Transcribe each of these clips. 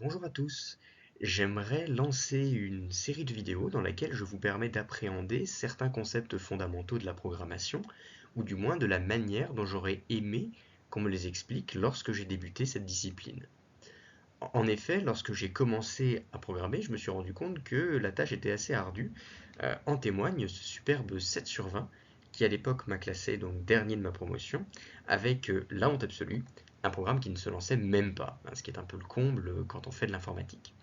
Bonjour à tous, j'aimerais lancer une série de vidéos dans laquelle je vous permets d'appréhender certains concepts fondamentaux de la programmation, ou du moins de la manière dont j'aurais aimé qu'on me les explique lorsque j'ai débuté cette discipline. En effet, lorsque j'ai commencé à programmer, je me suis rendu compte que la tâche était assez ardue. En témoigne ce superbe 7 sur 20 qui à l'époque m'a classé donc dernier de ma promotion, avec la honte absolue, un programme qui ne se lançait même pas, hein, ce qui est un peu le comble quand on fait de l'informatique.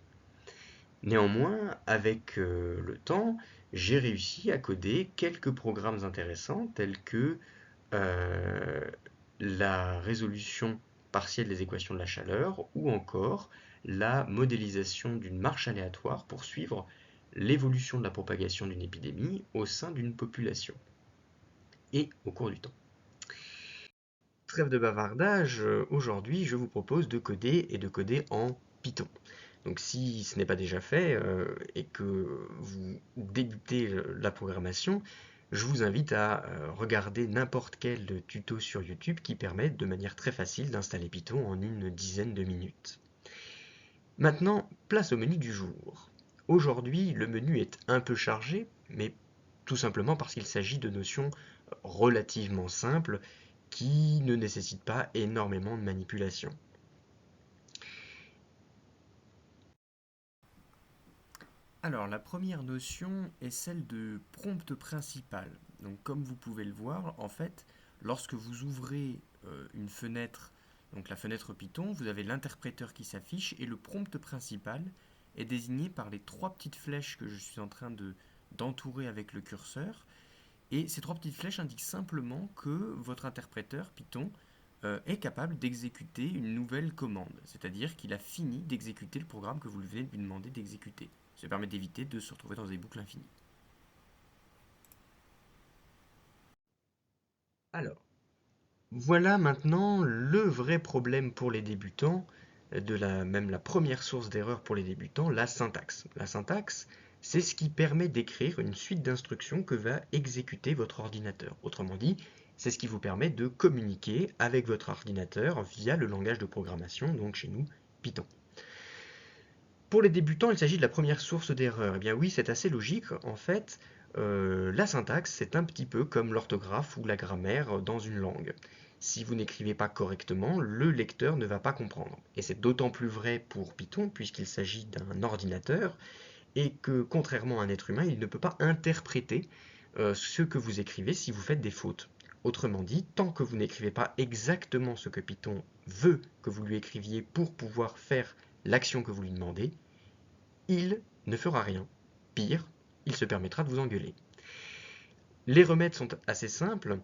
Néanmoins, avec le temps, j'ai réussi à coder quelques programmes intéressants tels que euh, la résolution partielle des équations de la chaleur ou encore la modélisation d'une marche aléatoire pour suivre l'évolution de la propagation d'une épidémie au sein d'une population et au cours du temps. Trêve de bavardage, aujourd'hui je vous propose de coder et de coder en Python. Donc si ce n'est pas déjà fait et que vous débutez la programmation, je vous invite à regarder n'importe quel tuto sur YouTube qui permet de manière très facile d'installer Python en une dizaine de minutes. Maintenant, place au menu du jour. Aujourd'hui, le menu est un peu chargé, mais tout simplement parce qu'il s'agit de notions relativement simples qui ne nécessitent pas énormément de manipulation. Alors, la première notion est celle de prompt principal. Donc, comme vous pouvez le voir, en fait, lorsque vous ouvrez une fenêtre, donc la fenêtre Python, vous avez l'interpréteur qui s'affiche et le prompt principal est désigné par les trois petites flèches que je suis en train d'entourer avec le curseur. Et ces trois petites flèches indiquent simplement que votre interpréteur Python est capable d'exécuter une nouvelle commande, c'est-à-dire qu'il a fini d'exécuter le programme que vous venez de lui demander d'exécuter. Ça permet d'éviter de se retrouver dans des boucles infinies. Alors, voilà maintenant le vrai problème pour les débutants, même la première source d'erreur pour les débutants, la syntaxe. La syntaxe, c'est ce qui permet d'écrire une suite d'instructions que va exécuter votre ordinateur. Autrement dit, c'est ce qui vous permet de communiquer avec votre ordinateur via le langage de programmation, donc chez nous, Python. Pour les débutants, il s'agit de la première source d'erreur. Eh bien oui, c'est assez logique. En fait, la syntaxe, c'est un petit peu comme l'orthographe ou la grammaire dans une langue. Si vous n'écrivez pas correctement, le lecteur ne va pas comprendre. Et c'est d'autant plus vrai pour Python, puisqu'il s'agit d'un ordinateur, et que, contrairement à un être humain, il ne peut pas interpréter ce que vous écrivez si vous faites des fautes. Autrement dit, tant que vous n'écrivez pas exactement ce que Python veut que vous lui écriviez pour pouvoir faire l'action que vous lui demandez, il ne fera rien. Pire, il se permettra de vous engueuler. Les remèdes sont assez simples.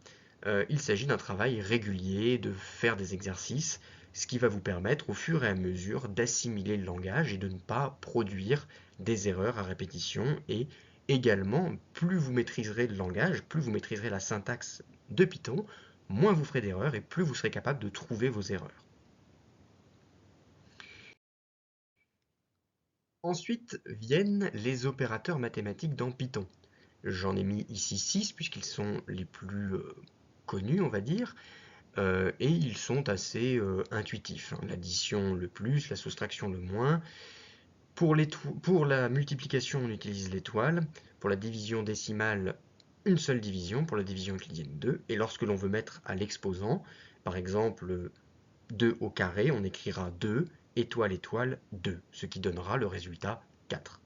Il s'agit d'un travail régulier, de faire des exercices, ce qui va vous permettre au fur et à mesure d'assimiler le langage et de ne pas produire des erreurs à répétition. Et également, plus vous maîtriserez le langage, plus vous maîtriserez la syntaxe de Python, moins vous ferez d'erreurs et plus vous serez capable de trouver vos erreurs. Ensuite viennent les opérateurs mathématiques dans Python. J'en ai mis ici 6 puisqu'ils sont les plus connus, on va dire, et ils sont assez intuitifs, hein. L'addition le plus, la soustraction le moins. Pour la multiplication, on utilise l'étoile. Pour la division décimale, une seule division. Pour la division euclidienne, 2. Et lorsque l'on veut mettre à l'exposant, par exemple 2 au carré, on écrira 2, étoile, étoile, 2, ce qui donnera le résultat 4.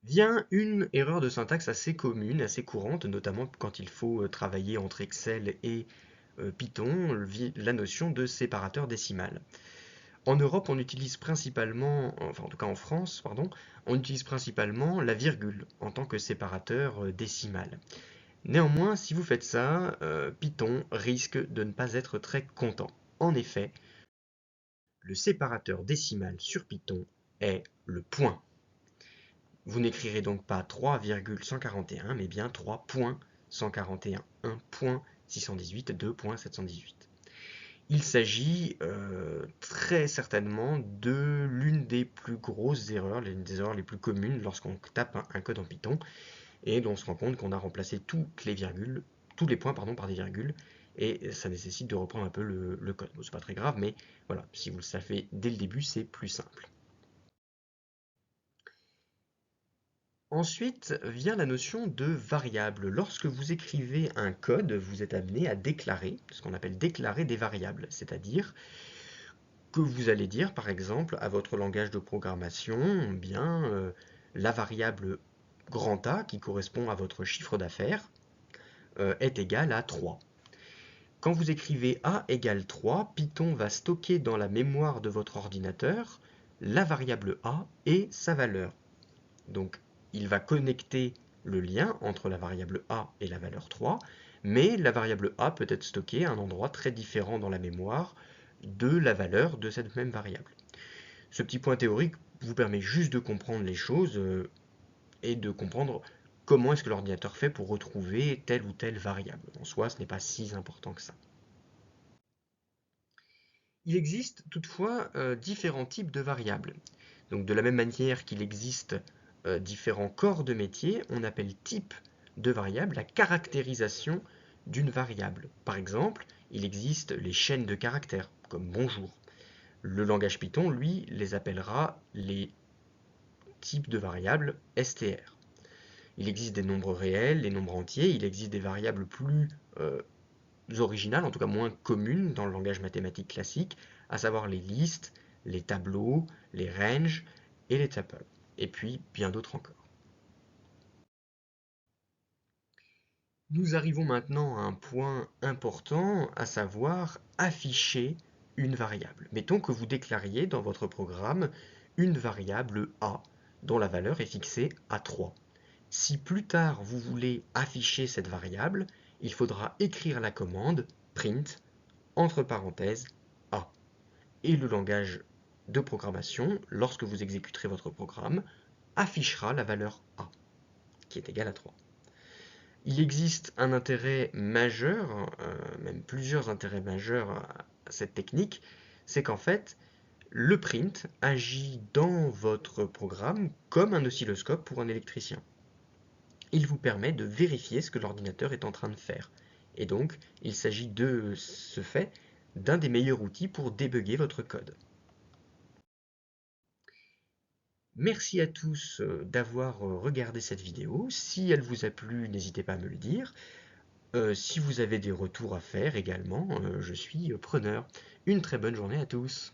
Vient une erreur de syntaxe assez commune, assez courante, notamment quand il faut travailler entre Excel et Python, la notion de séparateur décimal. En Europe, on utilise principalement, enfin en tout cas en France, pardon, on utilise principalement la virgule en tant que séparateur décimal. Néanmoins, si vous faites ça, Python risque de ne pas être très content. En effet, le séparateur décimal sur Python est le point. Vous n'écrirez donc pas 3,141, mais bien 3.141, 1.618, 2.718. Il s'agit très certainement de l'une des plus grosses erreurs, l'une des erreurs les plus communes lorsqu'on tape un code en Python et on se rend compte qu'on a remplacé toutes les virgules, tous les points pardon, par des virgules, et ça nécessite de reprendre un peu le code. Bon, c'est pas très grave, mais voilà, si vous le savez dès le début, c'est plus simple. Ensuite vient la notion de variable. Lorsque vous écrivez un code, vous êtes amené à déclarer, ce qu'on appelle déclarer des variables, c'est-à-dire que vous allez dire, par exemple, à votre langage de programmation, bien, la variable grand A, qui correspond à votre chiffre d'affaires, est égale à 3. Quand vous écrivez A égale 3, Python va stocker dans la mémoire de votre ordinateur la variable A et sa valeur. Donc, il va connecter le lien entre la variable A et la valeur 3, mais la variable A peut être stockée à un endroit très différent dans la mémoire de la valeur de cette même variable. Ce petit point théorique vous permet juste de comprendre les choses et de comprendre comment est-ce que l'ordinateur fait pour retrouver telle ou telle variable. En soi, ce n'est pas si important que ça. Il existe toutefois différents types de variables. Donc de la même manière qu'il existe différents corps de métier, on appelle type de variable la caractérisation d'une variable. Par exemple, il existe les chaînes de caractères, comme bonjour. Le langage Python, lui, les appellera les types de variables str. Il existe des nombres réels, des nombres entiers, il existe des variables plus originales, en tout cas moins communes dans le langage mathématique classique, à savoir les listes, les tableaux, les ranges et les tuples, et puis bien d'autres encore. Nous arrivons maintenant à un point important, à savoir afficher une variable. Mettons que vous déclariez dans votre programme une variable A dont la valeur est fixée à 3. Si plus tard vous voulez afficher cette variable, il faudra écrire la commande print entre parenthèses A. Et le langage de programmation, lorsque vous exécuterez votre programme, affichera la valeur A, qui est égale à 3. Il existe un intérêt majeur, même plusieurs intérêts majeurs à cette technique, c'est qu'en fait, le print agit dans votre programme comme un oscilloscope pour un électricien. Il vous permet de vérifier ce que l'ordinateur est en train de faire. Et donc, il s'agit de ce fait d'un des meilleurs outils pour débugger votre code. Merci à tous d'avoir regardé cette vidéo. Si elle vous a plu, n'hésitez pas à me le dire. Si vous avez des retours à faire également, je suis preneur. Une très bonne journée à tous.